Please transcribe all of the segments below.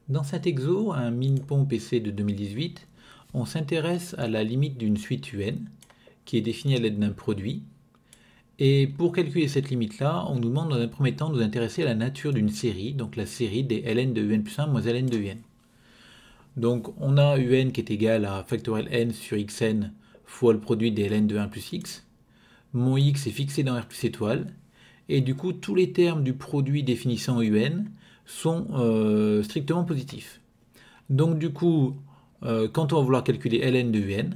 Dans cet exo, un Minpon PC de 2018, on s'intéresse à la limite d'une suite UN qui est définie à l'aide d'un produit. Et pour calculer cette limite-là, on nous demande dans un premier temps de nous intéresser à la nature d'une série, donc la série des ln de un plus 1 moins ln de un. Donc on a un qui est égal à factoriel n sur xn fois le produit des ln de 1 plus x. Mon x est fixé dans R plus étoile. Et du coup, tous les termes du produit définissant un sont strictement positifs. Donc du coup, quand on va vouloir calculer ln de un,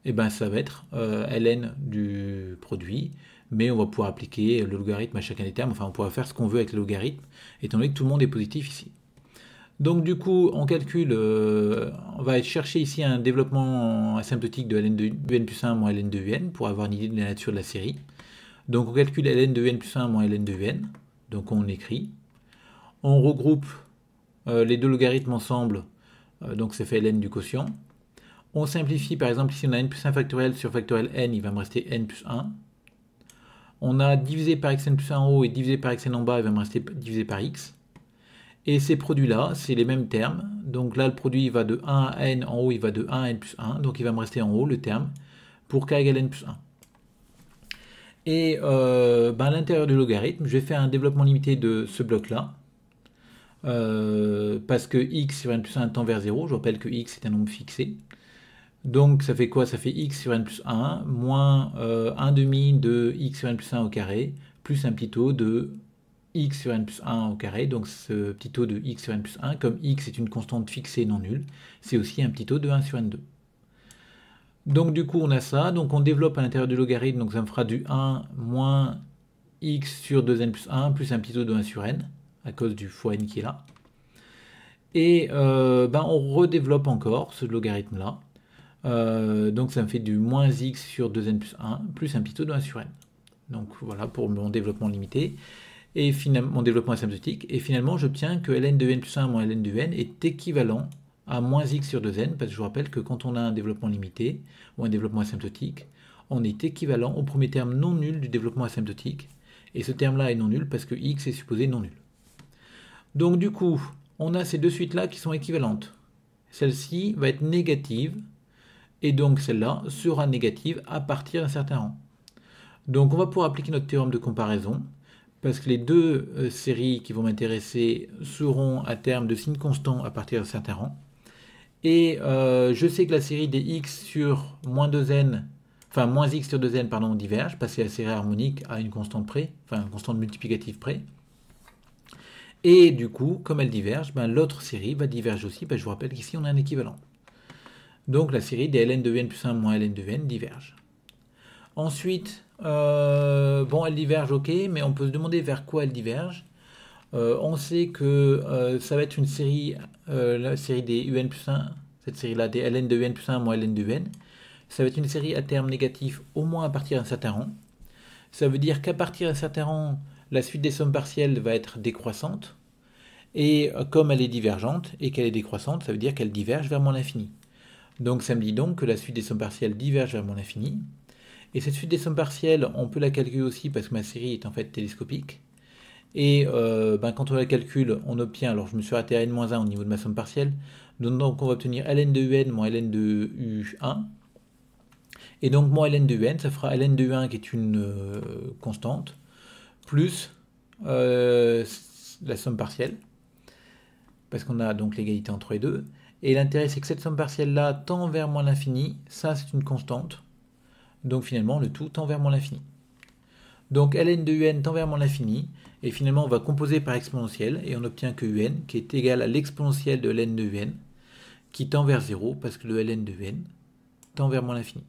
eh ben, ça va être ln du produit, mais on va pouvoir appliquer le logarithme à chacun des termes, enfin on pourra faire ce qu'on veut avec le logarithme, étant donné que tout le monde est positif ici. Donc du coup, on calcule, on va chercher ici un développement asymptotique de ln de un plus 1 moins ln de un pour avoir une idée de la nature de la série. Donc on calcule ln de un plus 1 moins ln de un, donc on écrit. On regroupe les deux logarithmes ensemble, donc ça fait ln du quotient. On simplifie, par exemple, ici on a n plus 1 factoriel sur factoriel n, il va me rester n plus 1. On a divisé par xn plus 1 en haut et divisé par xn en bas, il va me rester divisé par x. Et ces produits-là, c'est les mêmes termes. Donc là, le produit va de 1 à n, en haut il va de 1 à n plus 1, donc il va me rester en haut le terme pour k égale n plus 1. Et à l'intérieur du logarithme, je vais faire un développement limité de ce bloc-là, parce que x sur n plus 1 tend vers 0, je rappelle que x est un nombre fixé. Donc ça fait quoi? Ça fait x sur n plus 1 moins 1 demi de x sur n plus 1 au carré, plus un petit taux de x sur n plus 1 au carré, donc ce petit taux de x sur n plus 1, comme x est une constante fixée non nulle, c'est aussi un petit taux de 1 sur n2. Donc du coup on a ça, donc on développe à l'intérieur du logarithme, donc ça me fera du 1 moins x sur 2n plus 1, plus un petit taux de 1 sur n, à cause du fois n qui est là. Et on redéveloppe encore ce logarithme-là. Donc ça me fait du moins x sur 2n plus 1, plus un petit taux de 1 sur n. Donc voilà pour mon développement limité, et finalement mon développement asymptotique. Et finalement j'obtiens que ln de n plus 1 moins ln de n est équivalent à moins x sur 2n, parce que je vous rappelle que quand on a un développement limité, ou un développement asymptotique, on est équivalent au premier terme non nul du développement asymptotique, et ce terme-là est non nul parce que x est supposé non nul. Donc du coup, on a ces deux suites-là qui sont équivalentes. Celle-ci va être négative, et donc celle-là sera négative à partir d'un certain rang. Donc on va pouvoir appliquer notre théorème de comparaison, parce que les deux séries qui vont m'intéresser seront à terme de signes constants à partir d'un certain rang. Et je sais que la série des x sur moins 2n, enfin moins x sur 2n, pardon, diverge, parce que la série harmonique à une constante près, enfin une constante multiplicative près. Et du coup, comme elle diverge, l'autre série va diverger aussi, parce que je vous rappelle qu'ici on a un équivalent. Donc la série des ln de n plus 1 moins ln de n diverge. Ensuite, elle diverge, ok, mais on peut se demander vers quoi elle diverge. On sait que ça va être une série, la série des un plus 1, cette série-là, des ln de un plus 1 moins ln de n. Ça va être une série à terme négatif au moins à partir d'un certain rang. Ça veut dire qu'à partir d'un certain rang, la suite des sommes partielles va être décroissante. Et comme elle est divergente et qu'elle est décroissante, ça veut dire qu'elle diverge vers moins l'infini. Donc ça me dit donc que la suite des sommes partielles diverge vers moins l'infini. Et cette suite des sommes partielles, on peut la calculer aussi parce que ma série est en fait télescopique. Et quand on la calcule, on obtient, alors je me suis arrêté à n-1 au niveau de ma somme partielle, donc on va obtenir ln de un moins ln de u1. Et donc moins ln de un, ça fera ln de u1 qui est une constante, plus la somme partielle, parce qu'on a donc l'égalité entre les deux. Et l'intérêt, c'est que cette somme partielle-là tend vers moins l'infini, ça c'est une constante. Donc finalement, le tout tend vers moins l'infini. Donc ln de un tend vers moins l'infini, et finalement on va composer par exponentielle, et on obtient que un, qui est égal à l'exponentielle de ln de un, qui tend vers 0, parce que le ln de un tend vers moins l'infini.